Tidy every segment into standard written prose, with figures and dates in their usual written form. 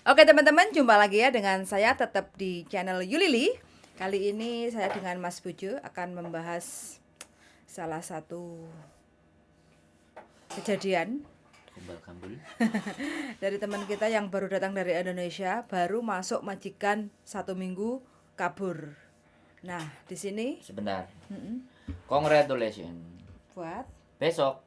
Oke teman-teman, jumpa lagi ya dengan saya tetap di channel Yulili. Kali ini saya dengan Mas Bujo akan membahas salah satu kejadian Kumbal kambul. dari teman kita yang baru datang dari Indonesia, baru masuk majikan 1 minggu kabur. Nah, di sini Sebentar. Congratulations. buat Besok.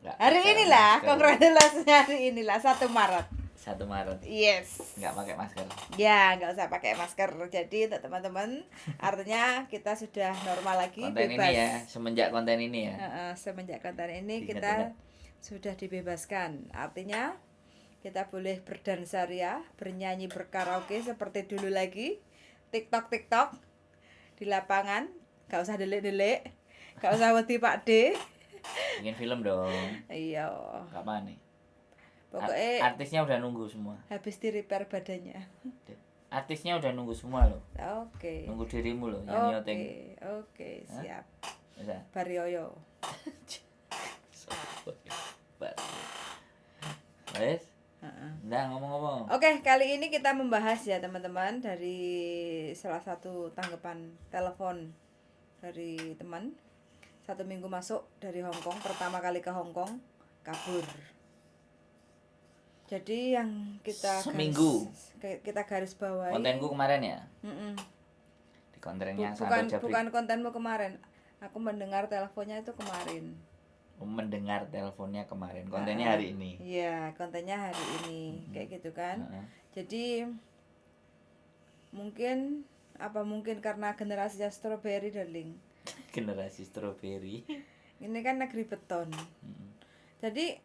Nggak hari pakai inilah, masker. congratulasinya hari inilah 1 Maret. 1 Maret. Yes. Nggak pakai masker. Ya, nggak usah pakai masker. Jadi untuk teman-teman, artinya kita sudah normal lagi, Konten bebas. ini ya, semenjak konten ini ya. Semenjak konten ini Ingat, kita ingat. sudah dibebaskan. Artinya kita boleh berdansa ria, bernyanyi, berkaraoke seperti dulu lagi. TikTok di lapangan, nggak usah delik-delik, nggak usah wedi Pak D. Bikin film dong. Iya. Kapan nih? Pokoknya Artisnya udah nunggu semua. habis di repair badannya. Artisnya udah nunggu semua loh. Oke. Nunggu dirimu loh, nyanyi oteng. Oke, siap. Bisa. Barioyo. Wes? Nah, ngomong-ngomong. Oke, kali ini kita membahas ya teman-teman dari salah satu tanggapan telepon dari teman. 1 minggu masuk dari Hong Kong, pertama kali ke Hong Kong, kabur. Jadi yang Seminggu. kita garis bawahi. Kontenku kemarin ya. Mm-mm. Di kontennya Bukan kontenmu kemarin. Aku mendengar teleponnya itu kemarin. Mendengar teleponnya kemarin. Kontennya hari ini. Iya, kontennya hari ini. Kayak gitu kan. Jadi mungkin karena generasinya strawberry darling. Generasi strawberry. Ini kan negeri beton. Jadi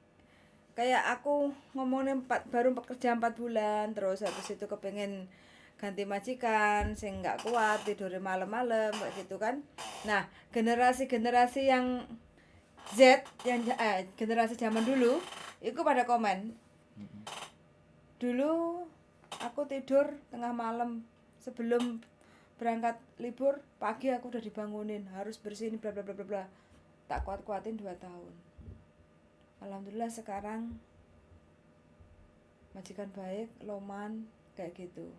kayak aku ngomongin baru kerja 4 bulan, terus habis itu kepengen ganti majikan sing nggak kuat tidur malam-malam kayak gitu kan. Nah, generasi yang Z yang generasi zaman dulu itu pada komen. Dulu aku tidur tengah malam sebelum berangkat libur, pagi aku udah dibangunin, harus bersihin bla bla bla bla bla. Tak kuat-kuatin 2 tahun. Alhamdulillah sekarang majikan baik, loman kayak gitu.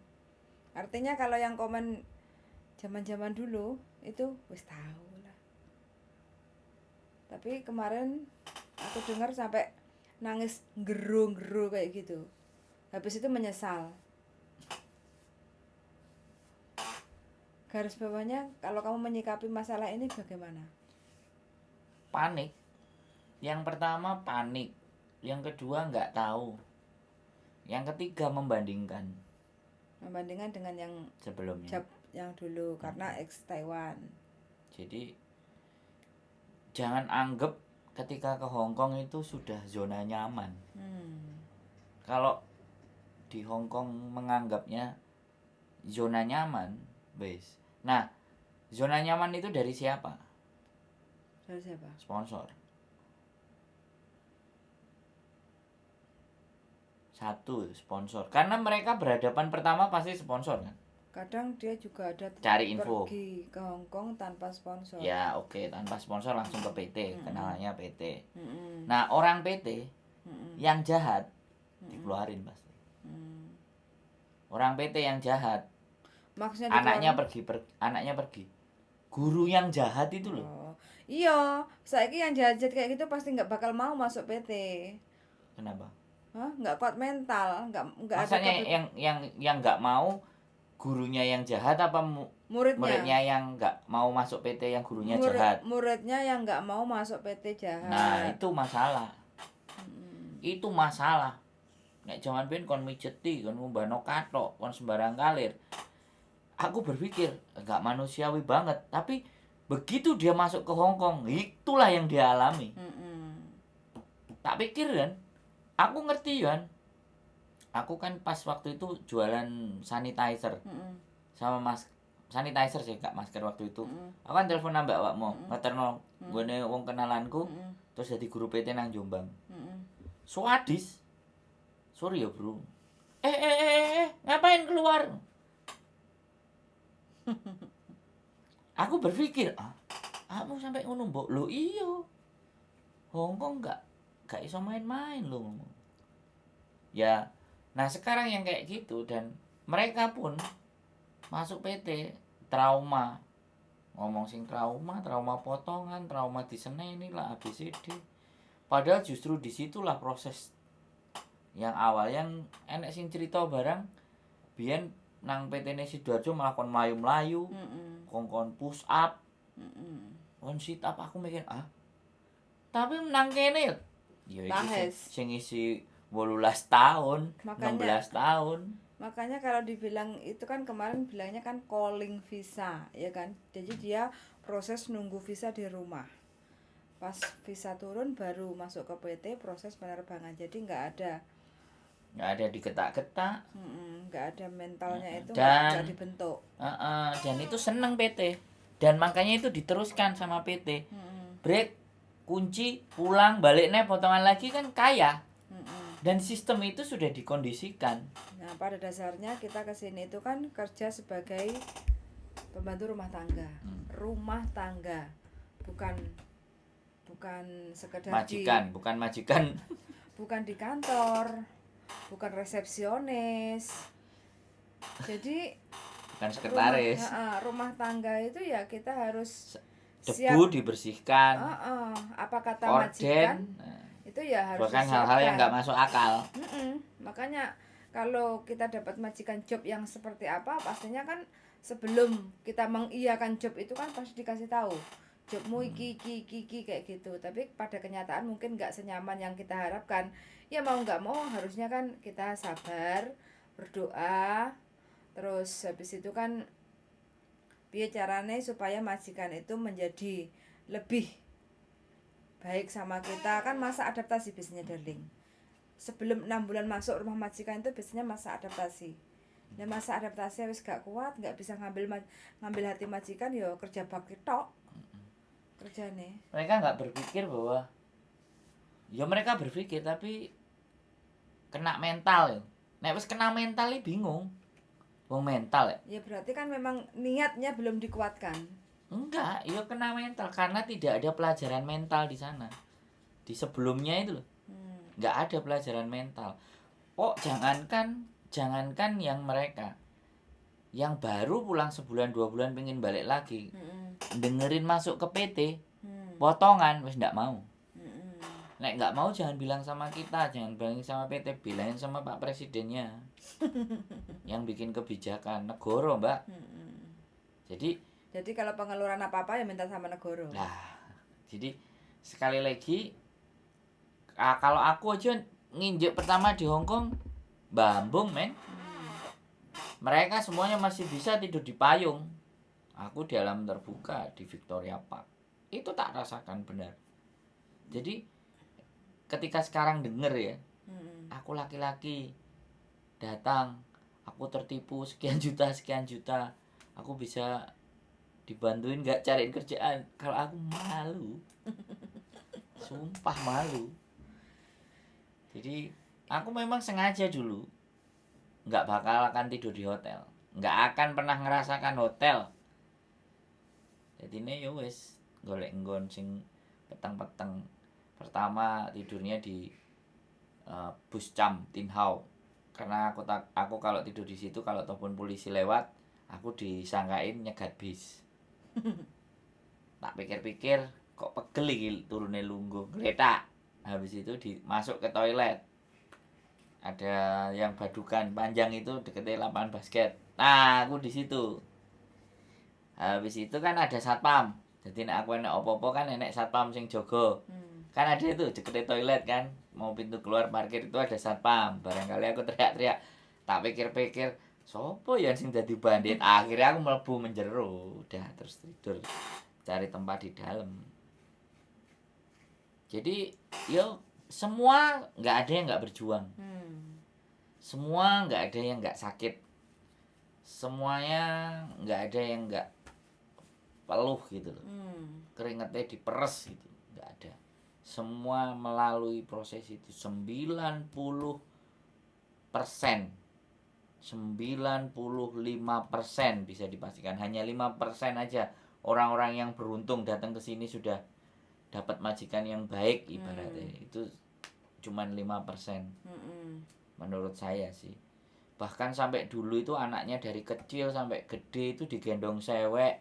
Artinya kalau yang komen zaman-zaman dulu itu wis tahu lah. Tapi kemarin aku dengar sampai nangis geru-geru kayak gitu. Habis itu menyesal. Garis bawahnya, kalau kamu menyikapi masalah ini bagaimana? Panik. Yang pertama panik. Yang kedua nggak tahu. Yang ketiga membandingkan. Membandingkan dengan yang sebelumnya. Yang dulu karena ex Taiwan. Jadi jangan anggap ketika ke Hong Kong itu sudah zona nyaman. Kalau di Hong Kong menganggapnya zona nyaman, bes. Nah, zona nyaman itu dari siapa? Dari siapa? Sponsor. Satu, sponsor. Karena mereka berhadapan pertama pasti sponsor kan. Kadang dia juga ada cari info. Pergi ke Hong Kong tanpa sponsor. Ya, oke, tanpa sponsor langsung ke PT, kenalannya PT. Nah, orang PT yang jahat dikeluarin pasti. Orang PT yang jahat. Maksudnya anaknya pergi. Guru yang jahat itu loh. Oh, iya, saiki yang jahat kayak gitu pasti nggak bakal mau masuk PT. Kenapa? Nggak kuat mental, nggak Maksudnya ada yang nggak mau gurunya yang jahat apa muridnya yang nggak mau masuk PT yang gurunya jahat? Muridnya yang nggak mau masuk PT jahat. Nah, itu masalah. Itu masalah. Nek jaman ben kon mijeti, kon ngumbano kathok, kon sembarang kalir. Aku berpikir enggak manusiawi banget, tapi begitu dia masuk ke Hong Kong, itulah yang dia alami. Tak pikir kan, aku ngerti kan. Aku kan pas waktu itu jualan sanitizer. Sama sanitizer sih, gak masker waktu itu. Aku kan telepon nambah awakmu, ngeterno gone wong kenalanku, terus jadi guru PT nang Jombang. Swadis. Sorry ya, Bro. Ngapain keluar? Aku berpikir, kamu sampai ngono mbok. Lho iya. Hong Kong gak iso main-main lho. Ya, Nah sekarang yang kayak gitu, dan mereka pun masuk PT trauma, ngomong sing trauma potongan, trauma diseneni lah ABCD. Padahal justru disitulah proses yang awal yang enek sing cerita barang biyen nang PT Sidoarjo malah kon mlayu-mlayu, kon push up, kon sit up. Aku mikir tapi nang kene ya iki sing isi 18 tahun, Makanya- 16 tahun. Makanya kalau dibilang itu kan kemarin bilangnya kan calling visa, ya kan. Jadi dia proses nunggu visa di rumah. Pas visa turun baru masuk ke PT proses penerbangan. Jadi nggak ada Diketak-ketak. nggak ada mentalnya itu Dan nggak dibentuk. Dan itu seneng PT. Dan makanya itu diteruskan sama PT. Break, kunci, pulang, balik nih potongan lagi kan kaya. Dan sistem itu sudah dikondisikan. Nah, pada dasarnya kita kesini itu kan kerja sebagai pembantu rumah tangga. Rumah tangga, bukan sekedar Majikan, bukan majikan. bukan di kantor, bukan resepsionis. Jadi Bukan sekretaris. rumah tangga itu ya kita harus Debu dibersihkan. apa kata Korden. majikan itu ya harus Bahkan hal-hal yang nggak masuk akal. Makanya kalau kita dapat majikan job yang seperti apa, pastinya kan sebelum kita mengiyakan job itu kan pasti dikasih tahu jobmu iki kayak gitu. Tapi pada kenyataan mungkin nggak senyaman yang kita harapkan. Ya mau nggak mau harusnya kan kita sabar, berdoa, terus habis itu kan piye carane supaya majikan itu menjadi lebih baik sama kita. Kan masa adaptasi biasanya darling. Sebelum 6 bulan masuk rumah majikan itu biasanya masa adaptasi. Dan masa adaptasi harus gak kuat, gak bisa ngambil hati majikan, ya kerja bakti tok kerjane. Mereka nggak berpikir bahwa ya mereka berpikir tapi kena mental ya. Nek wis kena mental ini bingung. Wong mental ya. Ya berarti kan memang niatnya belum dikuatkan. Enggak, ya kena mental karena tidak ada pelajaran mental di sana. Di sebelumnya itu loh. Nggak ada pelajaran mental. Jangankan yang mereka yang baru pulang sebulan 2 bulan pengen balik lagi, dengerin masuk ke PT, potongan wis nggak mau. Nek nggak mau jangan bilang sama kita, jangan bilang sama PT, bilangin sama Pak Presidennya yang bikin kebijakan negara, Mbak. Jadi kalau pengeluaran apa-apa ya minta sama negara. Nah, jadi sekali lagi kalau aku aja nginjek pertama di Hong Kong, bambung men. Mereka semuanya masih bisa tidur di payung. Aku di alam terbuka di Victoria Park. Itu tak rasakan benar. Jadi ketika sekarang denger ya, aku laki-laki datang, aku tertipu sekian juta, aku bisa dibantuin nggak cariin kerjaan. Kalau aku malu, sumpah malu. Jadi aku memang sengaja dulu nggak bakal akan tidur di hotel, nggak akan pernah ngerasakan hotel. Jadi ini ya wes golek nggon sing peteng-peteng. Pertama tidurnya di bus cam Tin Hau, karena aku kalau tidur di situ kalau ataupun polisi lewat, aku disangkain nyegat bis. Tak pikir-pikir kok pegel iki turune lungguh gletak. Habis itu masuk ke toilet. Ada yang badukan panjang itu deketnya lapangan basket. Nah, aku di situ. Habis itu kan ada satpam. Jadi nek aku enek opo-opo kan enek satpam sing jaga. Kan ada itu deketnya toilet kan. Mau pintu keluar parkir itu ada satpam. Barangkali aku teriak-teriak. Tak pikir-pikir, sopo ya sing dadi bandit. Akhirnya aku mlebu menjero. Udah terus tidur. Cari tempat di dalam. Jadi yo semua nggak ada yang nggak berjuang. Semua nggak ada yang nggak sakit. Semuanya nggak ada yang nggak peluh gitu loh. Keringetnya diperes gitu, nggak ada. Semua melalui proses itu 90%, 95% bisa dipastikan. Hanya 5% aja orang-orang yang beruntung datang ke sini sudah dapat majikan yang baik ibaratnya. Itu cuman 5%. menurut saya sih. Bahkan sampai dulu itu anaknya dari kecil sampai gede itu digendong sewek.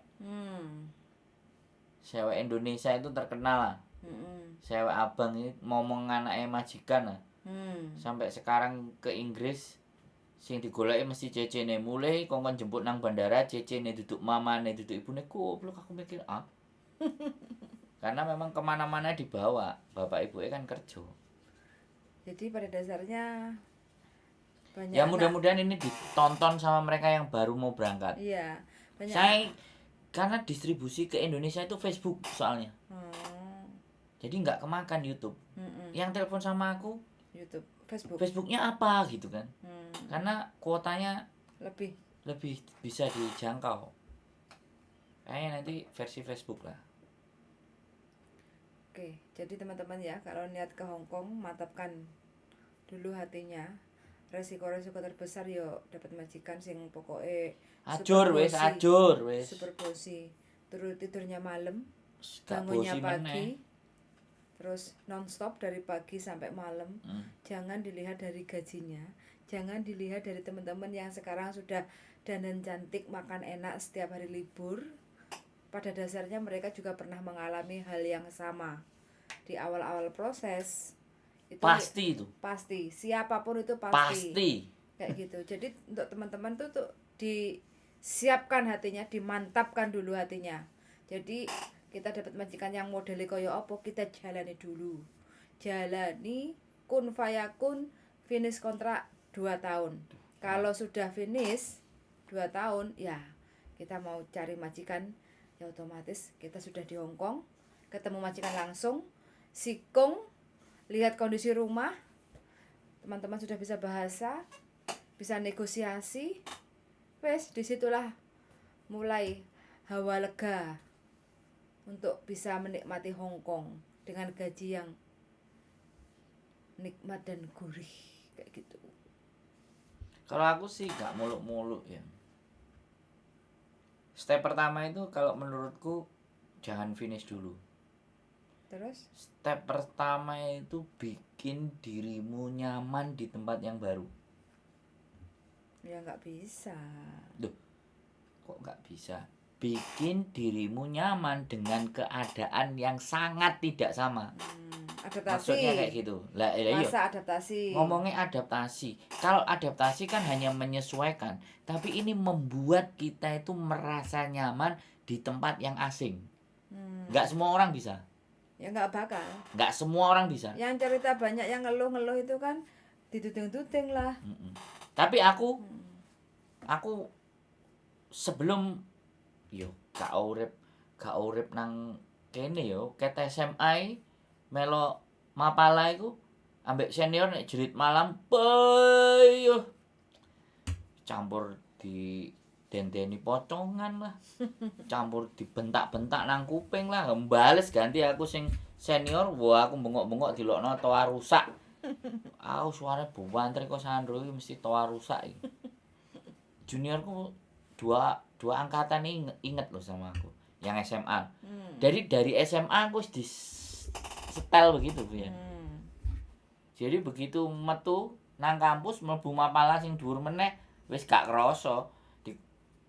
Sewek Indonesia itu terkenal lah. Sewek abang ini ngomong anaknya majikan lah. Sampai sekarang ke Inggris sing digoleki mesti cecene mulai kongkon jemput nang bandara cecene duduk mamane duduk ibune goblok aku mikir karena memang kemana-mana dibawa bapak ibunya kan kerja. Jadi pada dasarnya banyak Ya mudah-mudahan ini ditonton sama mereka yang baru mau berangkat. Iya, banyak. Saya karena distribusi ke Indonesia itu Facebook soalnya. Jadi nggak kemakan YouTube. Yang telepon sama aku YouTube, Facebook. Facebooknya apa gitu kan? Karena kuotanya lebih bisa dijangkau. Kayaknya nanti versi Facebook lah. Oke, jadi teman-teman ya, kalau niat ke Hong Kong, mantapkan dulu hatinya. Resiko-resiko terbesar yo dapat majikan sing pokoknya ajur wes. Super bosi. Terus tidurnya malam, Gak bangunnya bosi pagi. meneh. Terus non-stop dari pagi sampai malam. Jangan dilihat dari gajinya, jangan dilihat dari teman-teman yang sekarang sudah dandan cantik, makan enak setiap hari libur. Pada dasarnya mereka juga pernah mengalami hal yang sama di awal-awal proses. Itu pasti siapapun itu pasti kayak gitu. Jadi untuk teman-teman tuh disiapkan hatinya, dimantapkan dulu hatinya. Jadi kita dapat majikan yang modeli koyo opo, kita jalani dulu. Jalani kun fayakun, finish kontrak 2 tahun. Kalau sudah finish 2 tahun, ya kita mau cari majikan, ya otomatis kita sudah di Hong Kong, ketemu majikan langsung, sikung, lihat kondisi rumah, teman-teman sudah bisa bahasa, bisa negosiasi, wes disitulah mulai hawa lega untuk bisa menikmati Hong Kong dengan gaji yang nikmat dan gurih kayak gitu. Kalau aku sih gak muluk-muluk ya. Step pertama itu kalau menurutku jangan finish dulu. Terus? Step pertama itu bikin dirimu nyaman di tempat yang baru. Ya nggak bisa. Duh, kok nggak bisa? Bikin dirimu nyaman dengan keadaan yang sangat tidak sama. Adaptasi. Maksudnya kayak gitu. Lah, masa adaptasi. Ngomongnya adaptasi. Kalau adaptasi kan hanya menyesuaikan, tapi ini membuat kita itu merasa nyaman di tempat yang asing. Nggak semua orang bisa. Ya nggak bakal. Nggak semua orang bisa. Yang cerita banyak yang ngeluh-ngeluh itu kan dituding-tuding lah. Tapi aku sebelum gak urip nang kene ket SMA melo mapala iku ambek senior nek jerit malam campur di dendeni pocongan lah. Campur dibentak-bentak nang kuping lah. Mbales ganti aku sing senior, wah aku bengok-bengok dilokno toa rusak. Suarane buantre kok Sandro iki mesti toa rusak iki. Juniorku dua angkatan ini inget loh sama aku yang SMA. Dari SMA aku di setel begitu ya. Jadi begitu metu nang kampus mlebu mapala sing dhuwur meneh wis gak krasa.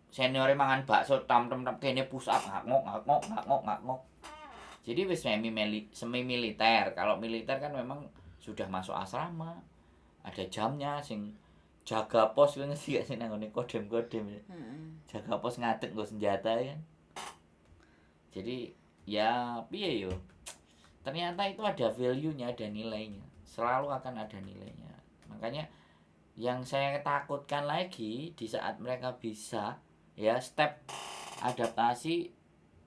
Seniore mangan bakso tam-tem kene pusat ngak-ngok. Jadi wis semi militer. Kalau militer kan memang sudah masuk asrama. Ada jamnya sing jaga pos kuwi ngerti gak sih nang ngene kodem-kodem. Jaga pos ngadeg nggo senjata kan. Jadi ya piye yo. Ternyata itu ada value-nya, ada nilainya. Selalu akan ada nilainya. Makanya yang saya takutkan lagi di saat mereka bisa ya step adaptasi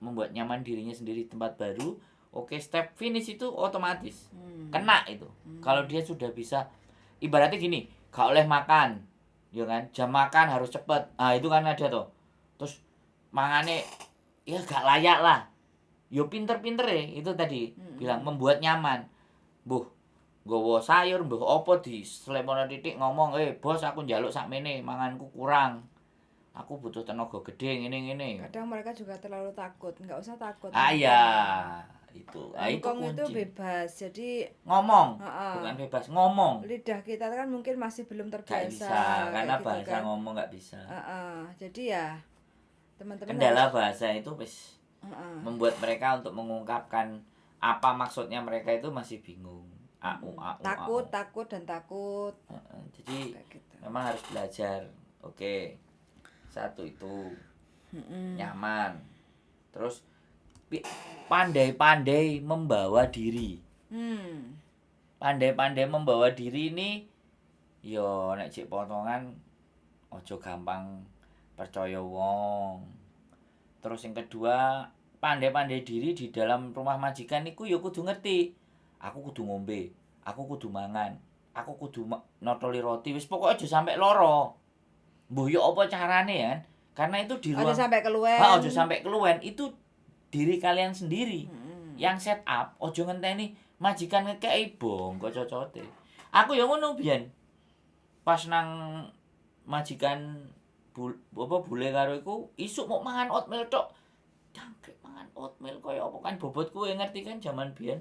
membuat nyaman dirinya sendiri di tempat baru, oke step finish itu otomatis kena itu. Kalau dia sudah bisa, ibaratnya gini, gak oleh makan ya kan, jam makan harus cepet, itu kan ada tuh, terus mangane ya gak layak lah, yo pinter-pinter ya itu tadi bilang membuat nyaman, nggawa sayur mbuh apa di slemono titik ngomong, bos aku njaluk sakmene manganku kurang, aku butuh tenaga gede ngene. Kadang mereka juga terlalu takut, nggak usah takut. Ya Itu itu Hongkong itu kunci. bebas. Jadi Ngomong, heeh, bukan bebas, ngomong. lidah kita kan mungkin masih belum Gak terbiasa bisa, karena kayak gitu bahasa kan. ngomong gak bisa. Heeh, jadi ya teman-teman Kendala harus bahasa itu wis heeh. membuat mereka untuk mengungkapkan apa maksudnya mereka itu masih bingung. Takut dan takut Jadi kayak gitu. memang harus belajar. Oke. Satu itu Mm-mm. nyaman. Terus pandai-pandai membawa diri. Hmm. Pandai-pandai membawa diri ini yo nek cek potongan ojo gampang percaya wong. Terus yang kedua, pandai-pandai diri di dalam rumah majikan niku yo kudu ngerti. Aku kudu ngombe, aku kudu mangan, aku kudu notoli roti, wis pokoknya aja sampai loro. Mbuh yo apa carane ya? Karena itu di Aja ruang sampai keluwen. aja sampai keluwen, itu diri kalian sendiri. Yang set up, ojo ngenteni majikan ngekeki bongko cocote. Aku yo ngono biyen. Pas nang majikan bule karo iku isuk mau mangan oatmeal tok. Jangkrik mangan oatmeal kaya apa kan bobotku ngerti kan zaman biyen.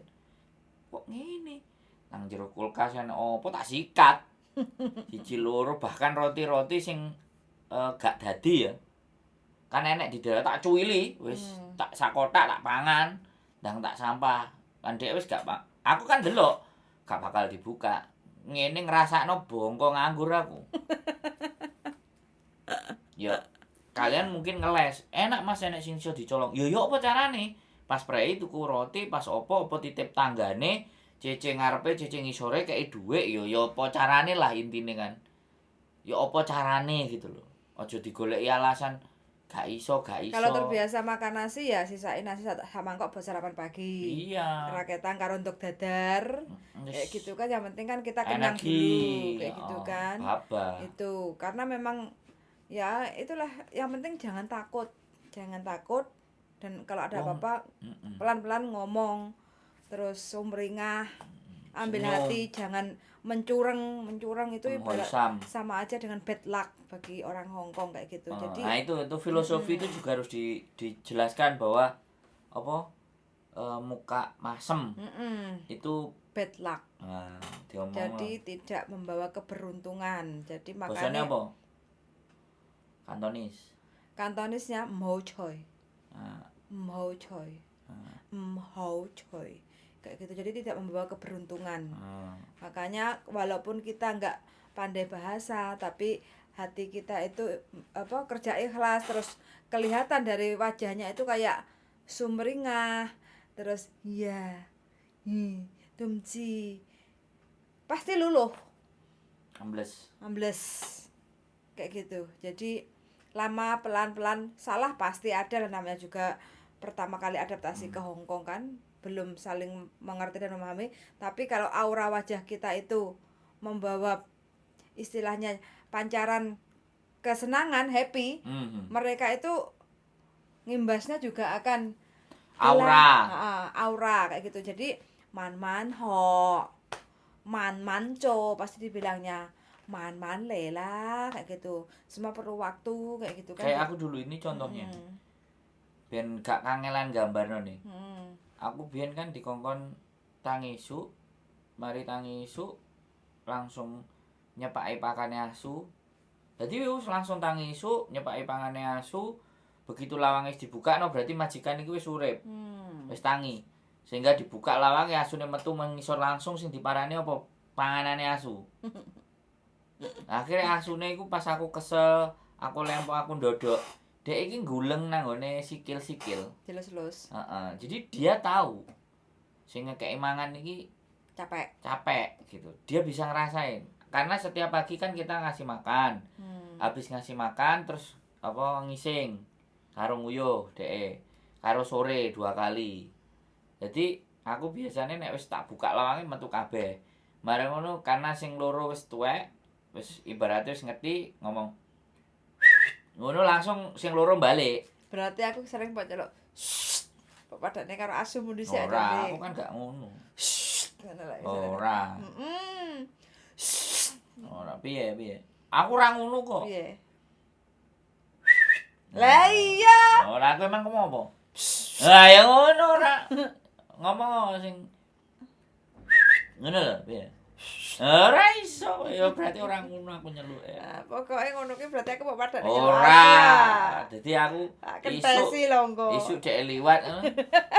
Kok ngene? Nang jero kulkas ana apa tak sikat. Siji loro bahkan roti-roti sing gak dadi ya. Kan enek di daerah tak cuwili wis tak sakotak tak pangan, ndang tak sampah. Kan dhek wis gak aku kan delok gak bakal dibuka. Ngene ngrasakno bongko nganggur aku. Ya kalian mungkin ngeles, enak Mas enek sing iso dicolong. Ya yo apa carane? Pas prei tuku roti, pas apa titip tanggane, cece ngarepe, cece ngisore kei dhuwit yo apa carane lah intine kan. Ya apa carane gitu loh. Aja digoleki alasan gak iso. Kalau terbiasa makan nasi ya sisain nasi sama mangkok buat sarapan pagi. Iya. Raketan karo untuk dadar. Kayak gitu kan yang penting kan kita kenyang Energi. dulu kayak gitu kan. Apa? Itu karena memang ya itulah yang penting jangan takut. Jangan takut dan kalau ada apa-apa pelan-pelan ngomong. Terus sumringah, ambil Senyum. hati, jangan mencurang itu ibarat Menghoisam. sama aja dengan bad luck bagi orang Hongkong kayak gitu. Jadi Nah itu filosofi itu juga harus dijelaskan bahwa apa muka masem itu bad luck. nah, diomong Jadi tidak membawa keberuntungan. Jadi bahasanya makanya apa? Kantonis. Kantonisnya mhou choi. Nah, Mhou choi. Mhou choi. Kayak gitu. Jadi tidak membawa keberuntungan. Makanya walaupun kita nggak pandai bahasa tapi hati kita itu apa kerja ikhlas terus kelihatan dari wajahnya itu kayak sumringah terus ya tumci pasti luluh ambles kayak gitu. Jadi lama pelan-pelan salah pasti ada lah, namanya juga pertama kali adaptasi ke Hongkong kan belum saling mengerti dan memahami. Tapi kalau aura wajah kita itu membawa istilahnya pancaran kesenangan, happy, mereka itu ngimbasnya juga akan aura kayak gitu. Jadi man ho, man co pasti dibilangnya man lela kayak gitu. Semua perlu waktu kayak gitu kan. Kayak aku dulu ini contohnya. Ben gak kangelan gambarno nih. Aku biyen kan dikongkon tangi isu, mari tangi isu langsung nyepaki pakane asu. Jadi wis langsung tangi isu, nyepaki pangane asu. Begitu lawang wis dibuka no berarti majikan iki wis urip. Wis tangi. Sehingga dibuka lawange asune metu mengisor langsung sing diparani apa panganane asu. Akhirnya asune iku pas aku kesel, aku lempok aku ndodok. Dek iki guleng nang ngone sikil-sikil. Jelus-lus. Jadi dia tahu sing ngekeki mangan iki capek gitu. Dia bisa ngerasain. Karena setiap pagi kan kita ngasih makan. Habis ngasih makan terus apa ngising. Karo nguyuh dheke. Karo sore 2 kali. Jadi aku biasanya nek wis tak buka lawange metu kabeh. Bareng ngono karena sing loro wis tuwek, wis ibaratnya wis ngerti ngomong ngono langsung sing loro balik. Berarti aku sering pak celok padane karo asu mun dhisik ora, aku kan gak ngono. Ora. Ora piye. Aku ora ngono kok. Piye? Lah iya. Ora aku emang ngomong apa? Lah ya ngono ora. ngomong sing ngono lho piye. Ora iso, ya berarti orang ngono aku nyeluk ya. Nah, pokoknya ngono ki berarti aku mau padane Ora. Dadi aku kentesi lho engko. isuk dhek liwat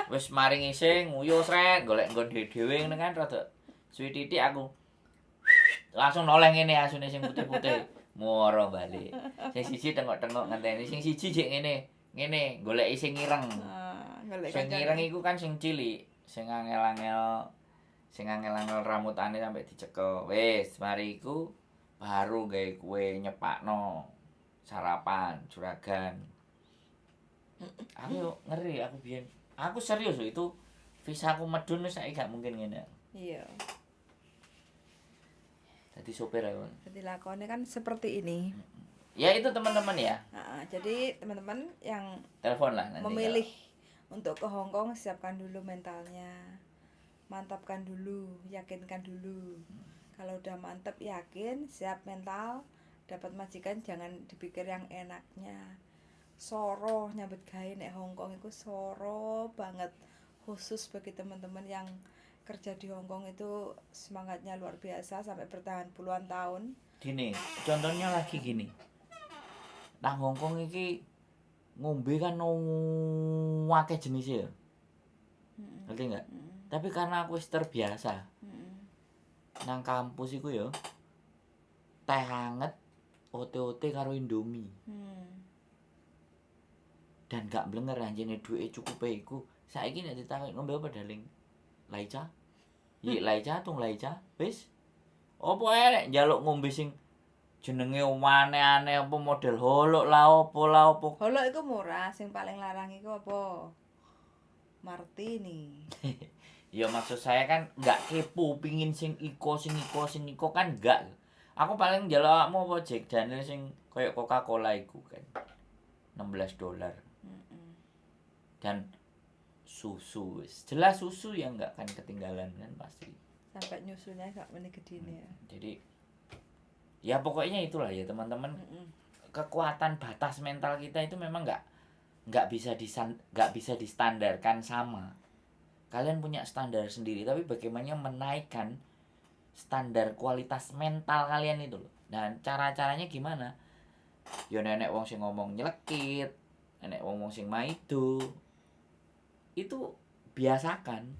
wis mari ngising nguyuh sret golek nggon dhewe ngene kan rada suwi titik aku langsung noleh ngene asune sing putih-putih moro balik. Sing siji tengok-tengok ngenteni, sing siji jek ngene goleki sing ireng. Golek Sing ireng iku kan sing cilik, sing angel-angel ramutane sampai dicekel. Wis, mari iku baru gawe kue nyepakno sarapan, juragan. Aku yo ngeri aku biyen. Aku serius lho itu visa aku medun wis saiki gak mungkin ngene. Iya. Jadi sopir aku. Jadi lakonnya kan seperti ini. Ya itu teman-teman ya. Nah, jadi teman-teman yang Telepon lah nanti. memilih untuk ke Hong Kong, siapkan dulu mentalnya, mantapkan dulu, yakinkan dulu. Kalau udah mantap, yakin, siap mental, dapat majikan, jangan dipikir yang enaknya. Soro nyambut gawe nek Hong Kong itu soro banget, khusus bagi teman-teman yang kerja di Hong Kong itu semangatnya luar biasa sampai bertahan puluhan tahun. Gini, contohnya lagi gini. Nang Hong Kong iki ngombe kan akeh jenisnya ya. Ngerti enggak? Tapi karena aku wis terbiasa. Nang kampus iku ya teh hangat ote-ote karo Indomie. Dan gak blenger anjene duwe cukupe iku. Saiki nek ditakoni ngombe apa daling? Laica? Yi laica tung laica. Wis. Opo ae nek njaluk ngombe sing jenenge aneh-aneh apa model holok lah opo. Holok iku murah, sing paling larang iku apa? Martini. Ya maksud saya kan nggak kepo pingin sing iko kan enggak. Aku paling njaluk awakmu apa Jack Daniel sing koyo Coca-Cola iku kan. $16. Dan susu wis. Jelas susu ya enggak kan ketinggalan kan pasti. Sampai nyusunya gak meneh gedine ya. Jadi ya pokoknya itulah ya teman-teman. Kekuatan batas mental kita itu memang nggak bisa distandarkan sama. Kalian punya standar sendiri, tapi bagaimana menaikkan standar kualitas mental kalian itu loh. Dan cara-caranya gimana? Ya nenek wong sing ngomong nyelekit, nenek wong sing maido. Itu biasakan.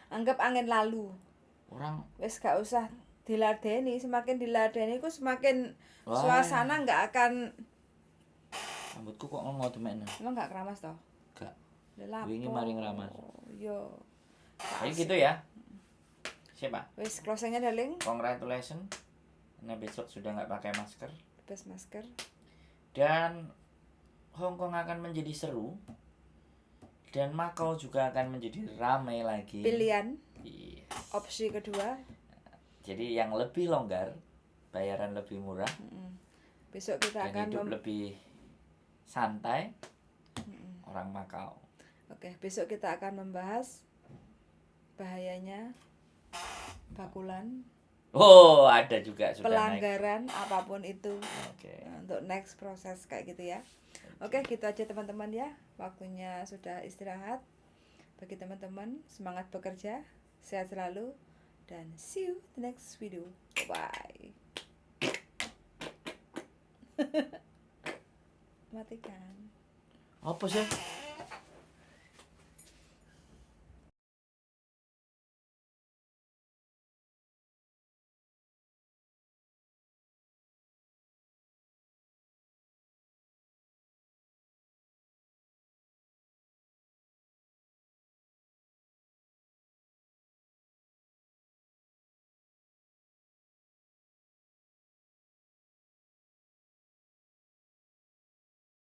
Anggap angin lalu. Orang Wis gak usah diladeni, semakin diladeni ku semakin suasana nggak akan. Rambutku kok ngomong demekno. Emang gak keramas toh? Gak. Lelapo. Wingi mari ngeramas. Yo. Jadi gitu ya. Siapa? Wis closingnya darling. Congratulations. Karena besok sudah nggak pakai masker. Bebas masker. Dan Hong Kong akan menjadi seru. Dan Macau juga akan menjadi ramai lagi. Pilihan. Yes. Opsi kedua. Jadi yang lebih longgar, bayaran lebih murah. Besok kita dan akan hidup lebih santai. Orang Macau. Oke, besok kita akan membahas bahayanya bakulan. Oh, ada juga sudah pelanggaran naik. Apapun itu. Oke. Untuk next proses kayak gitu ya. Oke, gitu aja teman-teman ya. Waktunya sudah istirahat. Bagi teman-teman, semangat bekerja, sehat selalu, dan see you the next video. Bye. Matikan. Apa sih?